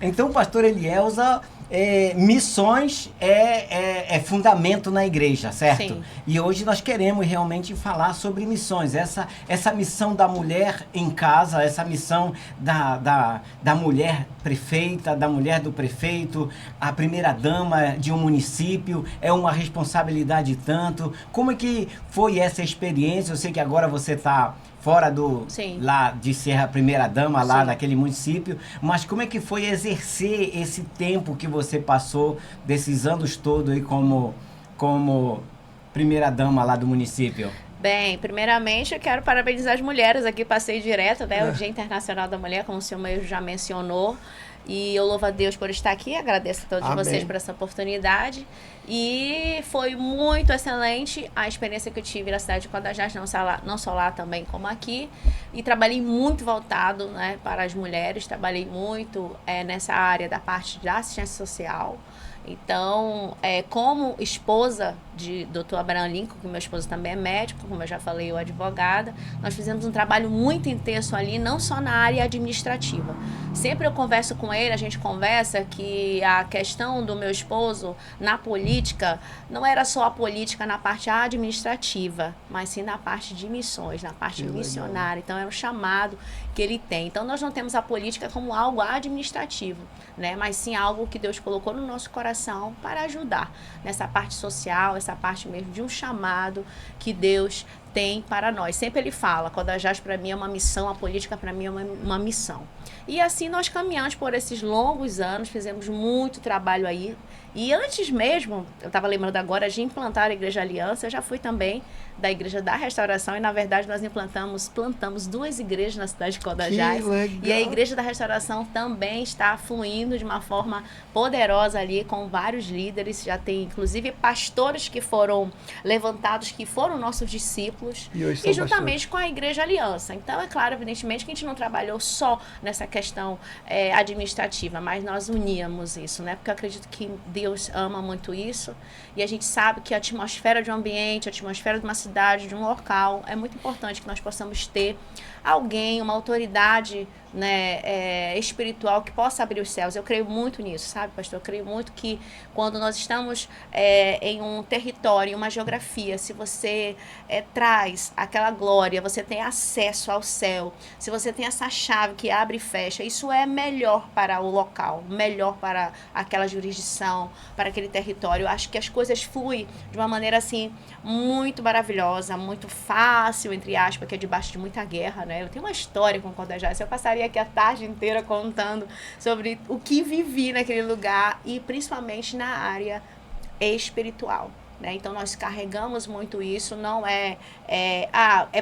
Então, pastor Elielza, missões é fundamento na igreja, certo? Sim. E hoje nós queremos realmente falar sobre missões. Essa missão da mulher em casa, essa missão da mulher prefeita, da mulher do prefeito, a primeira-dama de um município, é uma responsabilidade tanto. Como é que foi essa experiência? Eu sei que agora você está fora Sim. lá de ser a primeira-dama lá Sim. naquele município, mas como é que foi exercer esse tempo que você passou, desses anos todos aí como primeira-dama lá do município? Bem, primeiramente eu quero parabenizar as mulheres aqui, passei direto, né? O Dia Internacional da Mulher, como o senhor mesmo já mencionou. E eu louvo a Deus por estar aqui, agradeço a todos Amém. vocês por essa oportunidade. E foi muito excelente a experiência que eu tive na cidade de Codajás, não só lá também como aqui. E trabalhei muito voltado, né, para as mulheres, trabalhei muito nessa área da parte da assistência social. Então, como esposa de Dr. Abraham Lincoln, que meu esposo também é médico, como eu já falei, eu advogada, nós fizemos um trabalho muito intenso ali, não só na área administrativa. Sempre eu converso com ele, a gente conversa que a questão do meu esposo na política não era só a política na parte administrativa, mas sim na parte de missões, na parte missionária. Então, é um chamado que ele tem. Então, nós não temos a política como algo administrativo, né? Mas sim algo que Deus colocou no nosso coração para ajudar nessa parte social, essa parte mesmo de um chamado que Deus tem para nós. Sempre ele fala, Codajás para mim é uma missão, a política para mim é uma missão. E assim nós caminhamos por esses longos anos, fizemos muito trabalho aí. E antes mesmo, eu estava lembrando agora de implantar a Igreja Aliança, eu já fui também da Igreja da Restauração e na verdade nós plantamos 2 igrejas na cidade de Codajás. E a Igreja da Restauração também está fluindo de uma forma poderosa ali com vários líderes, já tem inclusive pastores que foram levantados, que foram nossos discípulos e juntamente com a Igreja Aliança. Então é claro, evidentemente, que a gente não trabalhou só nessa questão administrativa, mas nós uníamos isso, né? Porque eu acredito que Deus ama muito isso e a gente sabe que a atmosfera de um ambiente, a atmosfera de uma cidade, de um local, é muito importante que nós possamos ter alguém, uma autoridade, né, espiritual que possa abrir os céus. Eu creio muito nisso, sabe, pastor? Eu creio muito que quando nós estamos em um território, em uma geografia, se você traz aquela glória, você tem acesso ao céu, se você tem essa chave que abre e fecha, isso é melhor para o local, melhor para aquela jurisdição, para aquele território. Eu acho que as coisas fluem de uma maneira assim muito maravilhosa, muito fácil, entre aspas, que é debaixo de muita guerra, né? Eu tenho uma história com Codajás, eu passaria aqui a tarde inteira contando sobre o que vivi naquele lugar e principalmente na área espiritual, né? Então nós carregamos muito isso, não é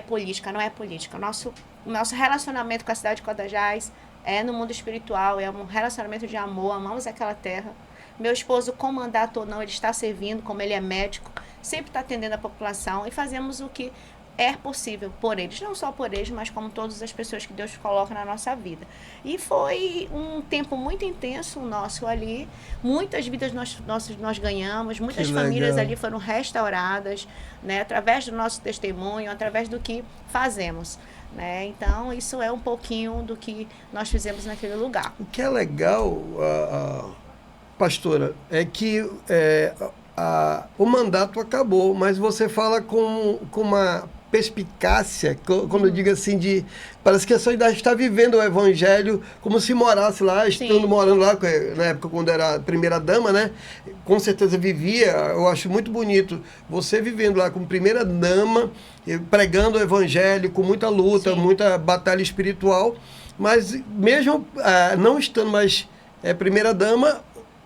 política, não é política. O nosso relacionamento com a cidade de Codajás é no mundo espiritual, é um relacionamento de amor, amamos aquela terra. Meu esposo, com mandato ou não, ele está servindo, como ele é médico, sempre está atendendo a população e fazemos o que é possível por eles, não só por eles, mas como todas as pessoas que Deus coloca na nossa vida. E foi um tempo muito intenso nosso ali, muitas vidas nós ganhamos, muitas famílias ali foram restauradas, né, através do nosso testemunho, através do que fazemos, né? Então, isso é um pouquinho do que nós fizemos naquele lugar. O que é legal, pastora, é que o mandato acabou, mas você fala com uma perspicácia, como eu digo assim, parece que a sua idade está vivendo o evangelho como se morasse lá, estando morando lá, na época quando era primeira-dama, né? Com certeza vivia, eu acho muito bonito, você vivendo lá como primeira-dama, pregando o evangelho com muita luta, muita batalha espiritual, mas mesmo não estando mais primeira-dama,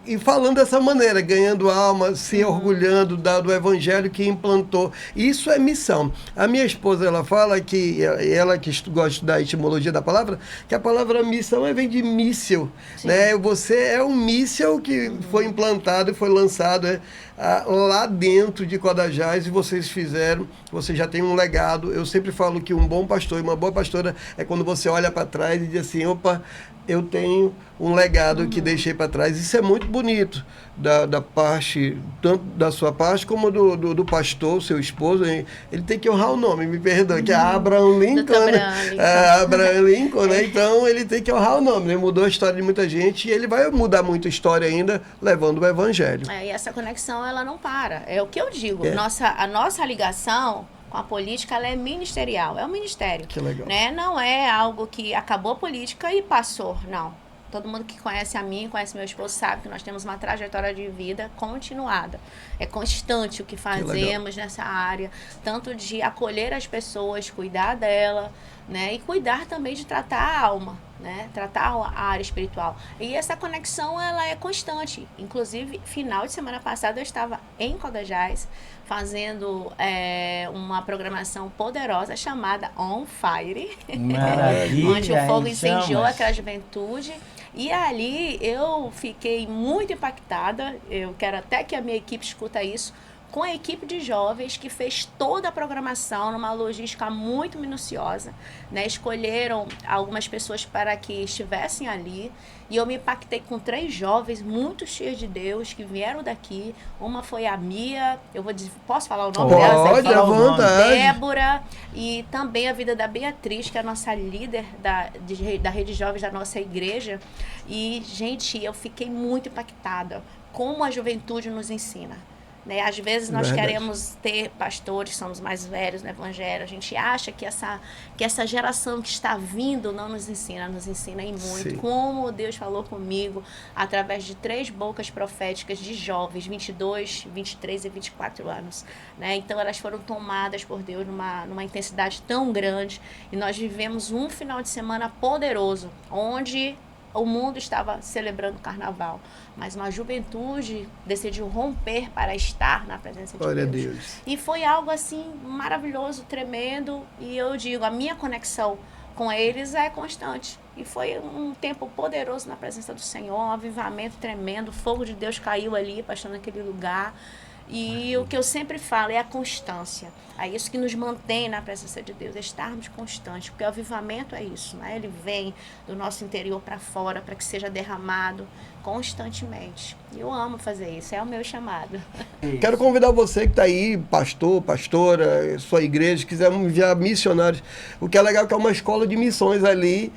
e falando dessa maneira, ganhando alma, se orgulhando do evangelho que implantou. Isso é missão. A minha esposa, ela fala que, ela que gosta da etimologia da palavra, que a palavra missão vem de míssil. Né? Você é um míssil que foi implantado e foi lançado lá dentro de Codajás e vocês fizeram, você já tem um legado. Eu sempre falo que um bom pastor e uma boa pastora é quando você olha para trás e diz assim, opa, eu tenho um legado que deixei para trás. Isso é muito bonito, da parte, tanto da sua parte como do pastor, seu esposo. Ele tem que honrar o nome, me perdoe, que é Abraham Lincoln, né? Abraham Lincoln, né? Então ele tem que honrar o nome, né? Mudou a história de muita gente e ele vai mudar muito a história ainda, levando o evangelho. E essa conexão, ela não para. É o que eu digo. A nossa ligação com a política, ela é ministerial, é um ministério. Que legal. Né? Não é algo que acabou a política e passou, não. Todo mundo que conhece a mim, conhece meu esposo, sabe que nós temos uma trajetória de vida continuada. É constante o que fazemos nessa área, tanto de acolher as pessoas, cuidar dela, né? E cuidar também de tratar a alma, né? Tratar a área espiritual. E essa conexão, ela é constante. Inclusive, final de semana passada, eu estava em Codajás, fazendo uma programação poderosa chamada On Fire. Maravilha, onde o fogo incendiou aquela juventude. E ali eu fiquei muito impactada. Eu quero até que a minha equipe escuta isso. Com a equipe de jovens que fez toda a programação numa logística muito minuciosa, né? Escolheram algumas pessoas para que estivessem ali e eu me impactei com 3 jovens muito cheios de Deus que vieram daqui. Uma foi a Mia, posso falar o nome dela? Pode, à vontade. Débora, e também a vida da Beatriz, que é a nossa líder da rede de jovens da nossa igreja. E, gente, eu fiquei muito impactada como a juventude nos ensina. Né? Às vezes nós queremos ter pastores, somos mais velhos no evangelho, a gente acha que essa geração que está vindo não nos ensina em muito. Sim. Como Deus falou comigo através de 3 bocas proféticas de jovens, 22, 23 e 24 anos. Né? Então elas foram tomadas por Deus numa intensidade tão grande e nós vivemos um final de semana poderoso, onde o mundo estava celebrando o carnaval, mas uma juventude decidiu romper para estar na presença de Glória Deus. A Deus. E foi algo assim maravilhoso, tremendo, e eu digo, a minha conexão com eles é constante. E foi um tempo poderoso na presença do Senhor, um avivamento tremendo, o fogo de Deus caiu ali, pastor, naquele lugar. E o que eu sempre falo é a constância. É isso que nos mantém na presença de Deus, é estarmos constantes, porque o avivamento é isso, né? Ele vem do nosso interior para fora, para que seja derramado constantemente. E eu amo fazer isso, é o meu chamado. Quero convidar você que está aí, pastor, pastora, sua igreja, quiser enviar missionários. O que é legal é que é uma escola de missões ali,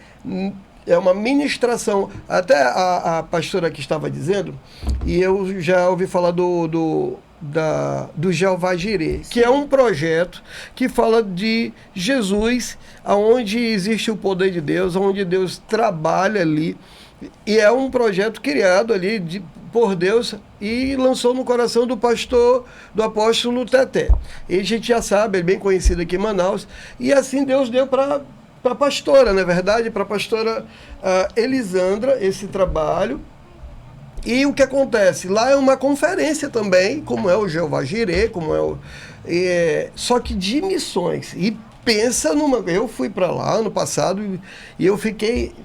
é uma ministração. Até a pastora que estava dizendo, e eu já ouvi falar do Jeová Jireh, que é um projeto que fala de Jesus, onde existe o poder de Deus, onde Deus trabalha ali, e é um projeto criado ali por Deus e lançou no coração do pastor, do apóstolo Teté. E a gente já sabe, é bem conhecido aqui em Manaus, e assim Deus deu para a pastora, não é verdade? Para a pastora Elisandra, esse trabalho. E o que acontece? Lá é uma conferência também, como é o Jeová Jireh, só que de missões. E pensa eu fui para lá ano passado e eu fiquei,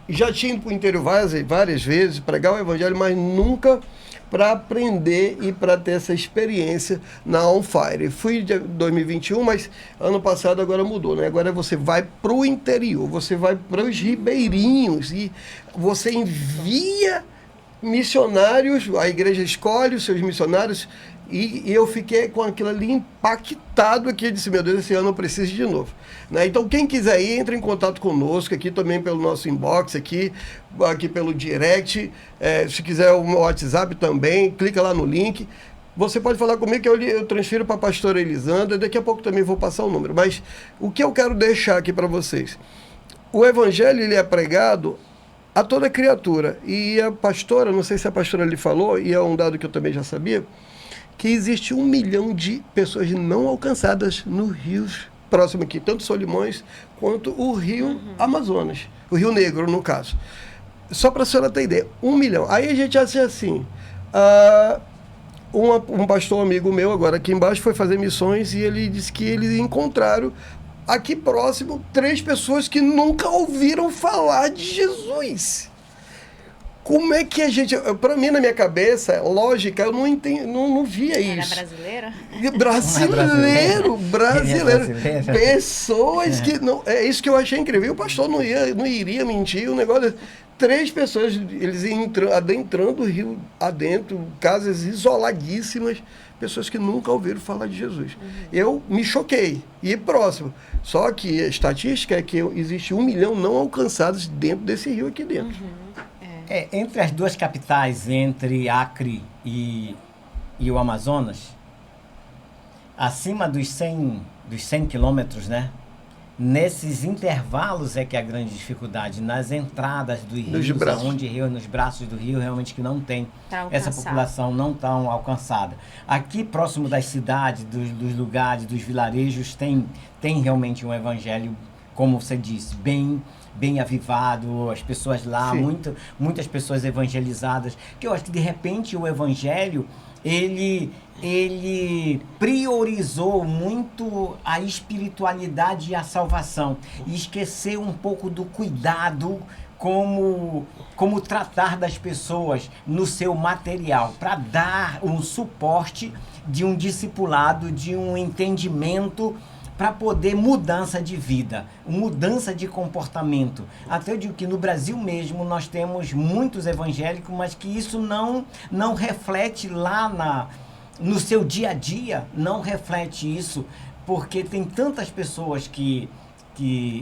já tinha ido para o interior várias vezes, pregar o evangelho, mas nunca para aprender e para ter essa experiência na On Fire. Fui em 2021, mas ano passado agora mudou, né? Agora você vai para o interior, você vai para os ribeirinhos e você envia missionários, a igreja escolhe os seus missionários e eu fiquei com aquilo ali impactado aqui, eu disse, meu Deus, esse ano eu preciso de novo. Né? Então quem quiser ir, entre em contato conosco aqui também pelo nosso inbox, aqui pelo direct, se quiser o WhatsApp também, clica lá no link. Você pode falar comigo que eu transfiro para a pastora Elisandra, daqui a pouco também vou passar o número. Mas o que eu quero deixar aqui para vocês, o evangelho ele é pregado a toda criatura. E a pastora, não sei se a pastora lhe falou, e é um dado que eu também já sabia, que existe 1 milhão de pessoas não alcançadas no rio próximo aqui, tanto Solimões quanto o rio Amazonas, o Rio Negro, no caso. Só para a senhora ter ideia, 1 milhão. Aí a gente acha assim, um pastor amigo meu, agora aqui embaixo, foi fazer missões e ele disse que eles encontraram aqui próximo 3 pessoas que nunca ouviram falar de Jesus. Como é que a gente... Para mim, na minha cabeça, lógica, eu não entendi, não via isso. Era brasileiro? Brasileiro. Pessoas que... Não, é isso que eu achei incrível. E o pastor não iria mentir, o negócio... 3 pessoas, eles adentrando o rio adentro, casas isoladíssimas, pessoas que nunca ouviram falar de Jesus. Eu me choquei. E próximo. Só que a estatística é que existe 1 milhão não alcançados dentro desse rio aqui dentro. Entre as duas capitais, entre Acre e o Amazonas, acima dos 100 quilômetros, né? Nesses intervalos é que a grande dificuldade, nas entradas do rio, nos braços do rio, realmente que não tem, essa população não tão alcançada. Aqui próximo das cidades, dos lugares, dos vilarejos, tem realmente um evangelho, como você disse, bem avivado, as pessoas lá, muitas pessoas evangelizadas, que eu acho que de repente o evangelho, ele priorizou muito a espiritualidade e a salvação e esqueceu um pouco do cuidado como tratar das pessoas no seu material, para dar um suporte de um discipulado, de um entendimento, para poder mudança de vida, mudança de comportamento. Até eu digo que no Brasil mesmo nós temos muitos evangélicos, mas que isso não reflete lá no seu dia a dia, não reflete isso, porque tem tantas pessoas que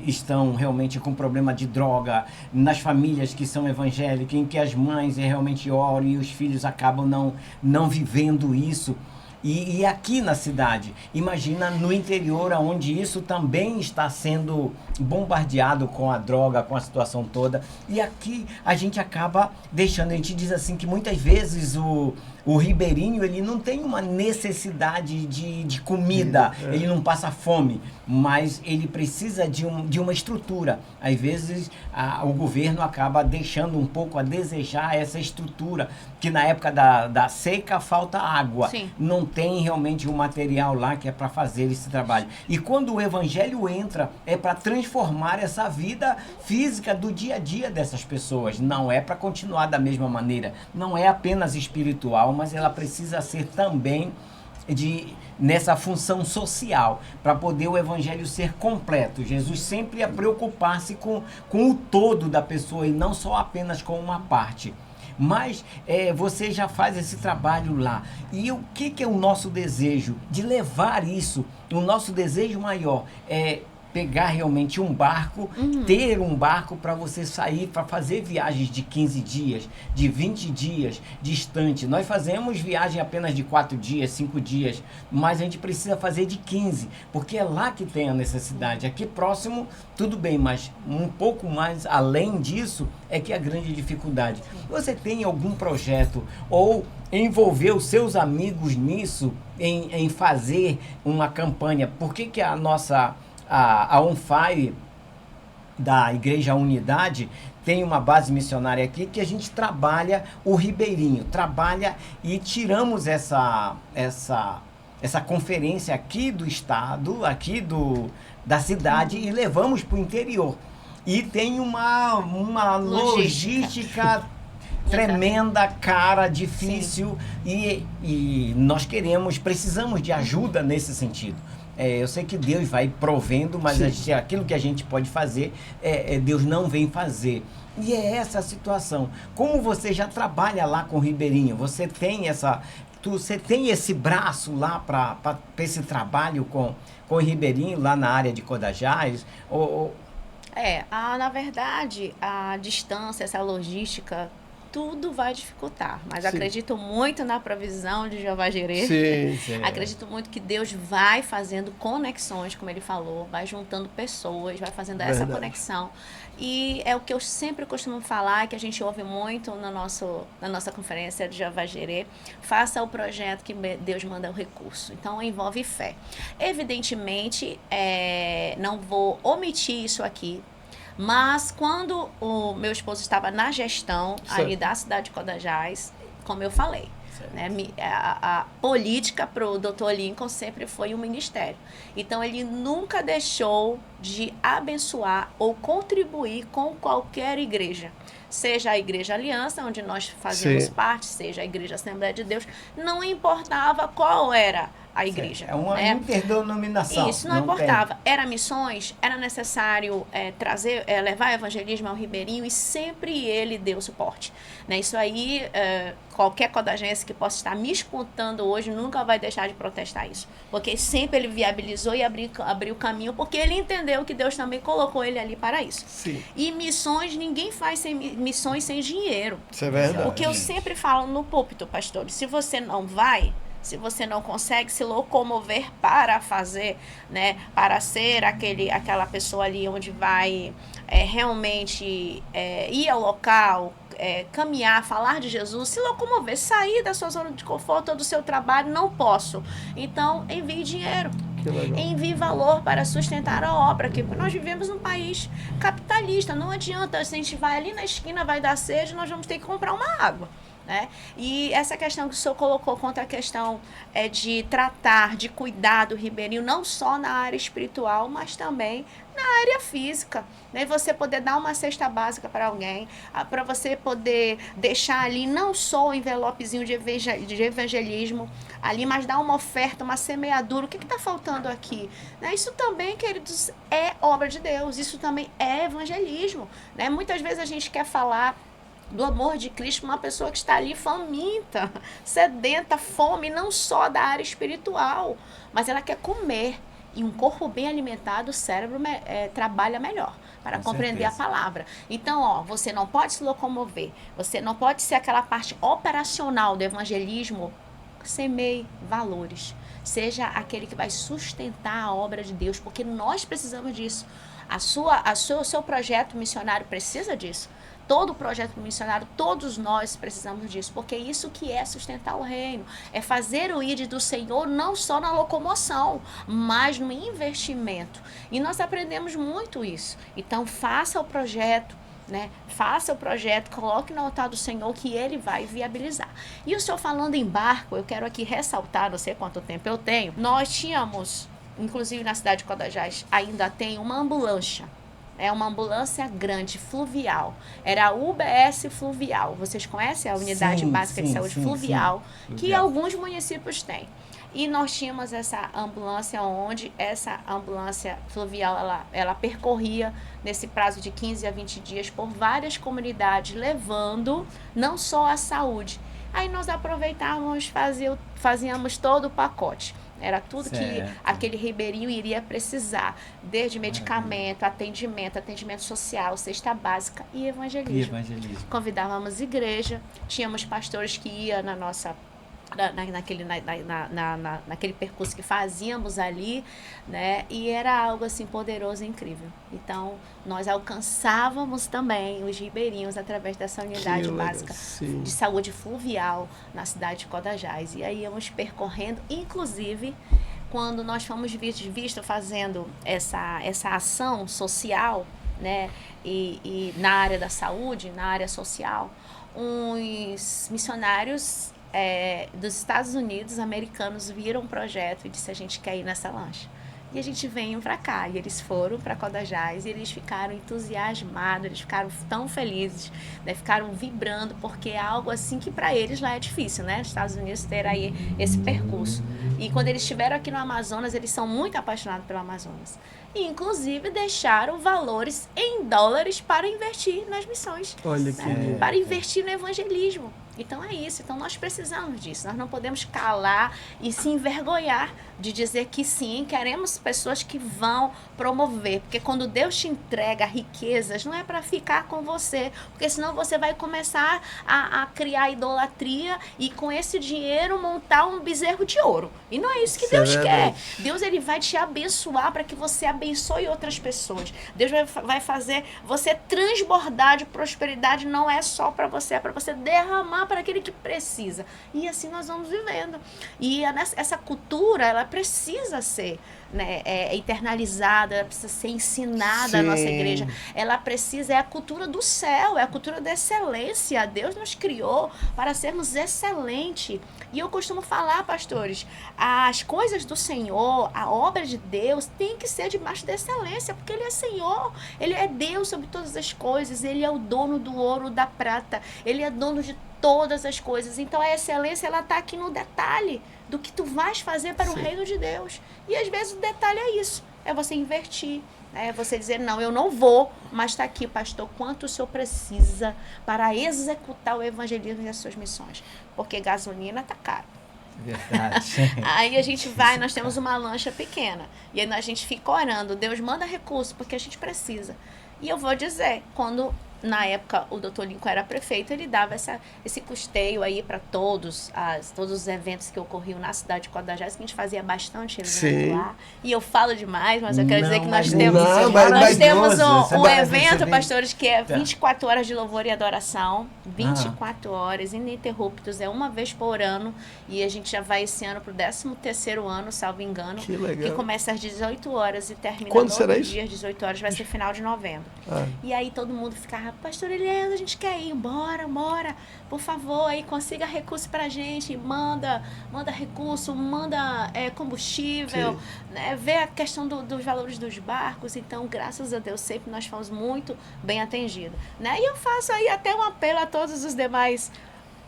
estão realmente com problema de droga, nas famílias que são evangélicas, em que as mães realmente oram e os filhos acabam não vivendo isso. E aqui na cidade, imagina no interior, onde isso também está sendo bombardeado com a droga, com a situação toda. E aqui a gente acaba deixando, a gente diz assim que muitas vezes o ribeirinho, ele não tem uma necessidade de comida, ele não passa fome, mas ele precisa de uma estrutura. Às vezes o governo acaba deixando um pouco a desejar essa estrutura, que na época da seca falta água. Sim. Não tem realmente um material lá que é para fazer esse trabalho. E quando o evangelho entra, é para transformar essa vida física do dia a dia dessas pessoas. Não é para continuar da mesma maneira. Não é apenas espiritual, mas ela precisa ser também nessa função social, para poder o evangelho ser completo. Jesus sempre ia preocupar-se com o todo da pessoa e não só apenas com uma parte. Mas você já faz esse trabalho lá. E o que é o nosso desejo? De levar isso. O nosso desejo maior é pegar realmente um barco, ter um barco para você sair, para fazer viagens de 15 dias, de 20 dias, distante. Nós fazemos viagem apenas de 4 dias, 5 dias, mas a gente precisa fazer de 15, porque é lá que tem a necessidade. Aqui próximo, tudo bem, mas um pouco mais além disso é que é a grande dificuldade. Você tem algum projeto ou envolver os seus amigos nisso, em fazer uma campanha? Por que a nossa... A On Fire da Igreja Unidade tem uma base missionária aqui que a gente trabalha o ribeirinho, trabalha e tiramos essa conferência aqui do estado, aqui da cidade e levamos para o interior. E tem uma logística tremenda, cara, difícil e nós precisamos de ajuda nesse sentido. Eu sei que Deus vai provendo, mas aquilo que a gente pode fazer, Deus não vem fazer. E é essa a situação. Como você já trabalha lá com o ribeirinho, você tem esse braço lá para esse trabalho com o ribeirinho lá na área de Codajás? Na verdade, a distância, essa logística, tudo vai dificultar, mas acredito muito na provisão de Jeová Jireh. Sim. Acredito muito que Deus vai fazendo conexões, como ele falou, vai juntando pessoas, vai fazendo essa conexão. E é o que eu sempre costumo falar, que a gente ouve muito na nossa conferência de Jeová Jireh: faça o projeto que Deus manda o recurso. Então envolve fé. Evidentemente, não vou omitir isso aqui, mas quando o meu esposo estava na gestão ali da cidade de Codajás, como eu falei, Né? A política para o Dr. Lincoln sempre foi um ministério. Então, ele nunca deixou de abençoar ou contribuir com qualquer igreja. Seja a Igreja Aliança, onde nós fazemos parte, seja a Igreja Assembleia de Deus, não importava qual era a igreja. É uma interdenominação. Isso, não importava. Era missões, era necessário levar evangelismo ao Ribeirinho, e sempre ele deu suporte. Né? Isso aí, qualquer codagense que possa estar me escutando hoje nunca vai deixar de protestar isso. Porque sempre ele viabilizou e abriu caminho, porque ele entendeu que Deus também colocou ele ali para isso. Sim. E missões, ninguém faz missões sem dinheiro. Isso é verdade. O que eu sempre falo no púlpito, pastor, se você não vai, se você não consegue se locomover para fazer, né, para ser aquela pessoa ali onde vai realmente ir ao local, caminhar, falar de Jesus, se locomover, sair da sua zona de conforto ou do seu trabalho, não posso. Então, envie dinheiro. Envie valor para sustentar a obra, porque nós vivemos num país capitalista, não adianta, se a gente vai ali na esquina, vai dar sede, nós vamos ter que comprar uma água. Né? E essa questão que o senhor colocou quanto à questão de tratar, de cuidar do ribeirinho, não só na área espiritual, mas também na área física, né? Você poder dar uma cesta básica para alguém, para você poder deixar ali não só o envelopezinho de evangelismo ali, mas dar uma oferta, uma semeadura. O que está faltando aqui? Né? Isso também, queridos, é obra de Deus, isso também é evangelismo. Né? Muitas vezes a gente quer falar do amor de Cristo, uma pessoa que está ali faminta, sedenta, fome, não só da área espiritual, mas ela quer comer. E um corpo bem alimentado, o cérebro trabalha melhor para compreender a palavra. Então, você não pode se locomover, você não pode ser aquela parte operacional do evangelismo. Semeie valores. Seja aquele que vai sustentar a obra de Deus, porque nós precisamos disso. O seu projeto missionário precisa disso. Todo projeto missionário, todos nós precisamos disso, porque isso que é sustentar o reino, é fazer o ID do Senhor não só na locomoção, mas no investimento. E nós aprendemos muito isso. Então, faça o projeto, né? Faça o projeto, coloque no altar do Senhor que Ele vai viabilizar. E o senhor falando em barco, eu quero aqui ressaltar, não sei quanto tempo eu tenho, nós tínhamos, inclusive na cidade de Codajás, ainda tem uma ambulância. É uma ambulância grande, fluvial. Era a UBS Fluvial. Vocês conhecem a Unidade Básica de Saúde Fluvial, que alguns municípios têm. E nós tínhamos essa ambulância, onde essa ambulância fluvial, ela percorria nesse prazo de 15 a 20 dias por várias comunidades, levando não só a saúde. Aí nós aproveitávamos, fazíamos todo o pacote. Era tudo que aquele ribeirinho iria precisar, desde medicamento, atendimento social, cesta básica e evangelismo. Convidávamos igreja, tínhamos pastores que iam na nossa... naquele percurso que fazíamos ali, né? E era algo assim poderoso e incrível. Então, nós alcançávamos também os ribeirinhos através dessa unidade básica de saúde fluvial na cidade de Codajás. E aí íamos percorrendo, inclusive, quando nós fomos vistos fazendo essa ação social, né? E na área da saúde, na área social, uns missionários dos Estados Unidos, americanos, viram um projeto e disse: a gente quer ir nessa lancha. E a gente veio para cá. E eles foram para Codajás e eles ficaram entusiasmados, eles ficaram tão felizes, né? Ficaram vibrando, porque é algo assim que para eles lá é difícil, né? Os Estados Unidos ter aí esse percurso. E quando eles estiveram aqui no Amazonas, eles são muito apaixonados pelo Amazonas. E, inclusive, deixaram valores em dólares para investir nas missões. Olha que para investir no evangelismo. Então é isso, então nós precisamos disso, nós não podemos calar e se envergonhar de dizer que sim, queremos pessoas que vão promover, porque quando Deus te entrega riquezas, não é para ficar com você, porque senão você vai começar a criar idolatria e com esse dinheiro montar um bezerro de ouro, E não é isso que Isso é Deus quer. verdade. Deus, ele vai te abençoar para que você abençoe outras pessoas. Deus vai fazer você transbordar de prosperidade, não é só para você, é para você derramar para aquele que precisa. E assim nós vamos vivendo. E essa cultura, ela precisa ser, né, internalizada, ela precisa ser ensinada na nossa Sim. igreja. Ela precisa, é a cultura do céu, é a cultura da excelência. Deus nos criou para sermos excelentes. E eu costumo falar, pastores, as coisas do Senhor, a obra de Deus tem que ser debaixo da excelência, porque Ele é Senhor, Ele é Deus sobre todas as coisas, Ele é o dono do ouro, da prata, Ele é dono de todas as coisas. Então a excelência, ela está aqui no detalhe do que tu vais fazer para o reino de Deus. E às vezes o detalhe é isso, é você invertir. É você dizer, não, eu não vou, mas está aqui, pastor, quanto o senhor precisa para executar o evangelismo e as suas missões. Porque gasolina está caro. Verdade. Aí a gente vai, nós temos uma lancha pequena. E aí a gente fica orando, Deus manda recurso, porque a gente precisa. E eu vou dizer, quando na época o Dr. Lincoln era prefeito, ele dava esse custeio aí para todos os eventos que ocorriam na cidade de Codajás, que a gente fazia bastante evento Sim. lá. E eu falo demais, mas eu quero dizer que nós mas temos, não, isso é mas temos maravilhoso, um essa evento, vem- pastores, que é Tá. 24 horas de louvor e adoração. 24 horas ininterruptos, é uma vez por ano. E a gente já vai esse ano pro 13º ano, salvo engano. Que legal. Que começa às 18 horas e termina Quando no será outro isso? dia, às 18 horas, vai ser final de novembro. Ah, E aí todo mundo ficava, pastor Elias, a gente quer ir, bora, por favor, aí consiga recurso pra gente, manda recurso, manda combustível, né, vê a questão dos valores dos barcos. Então, graças a Deus, sempre nós fomos muito bem atendidos, né? E eu faço aí até um apelo a todos os demais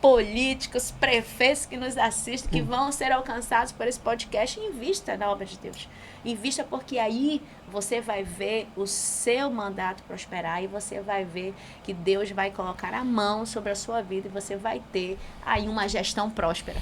políticos, prefeitos que nos assistem, que vão ser alcançados por esse podcast. Invista na obra de Deus. Invista, porque aí você vai ver o seu mandato prosperar e você vai ver que Deus vai colocar a mão sobre a sua vida e você vai ter aí uma gestão próspera.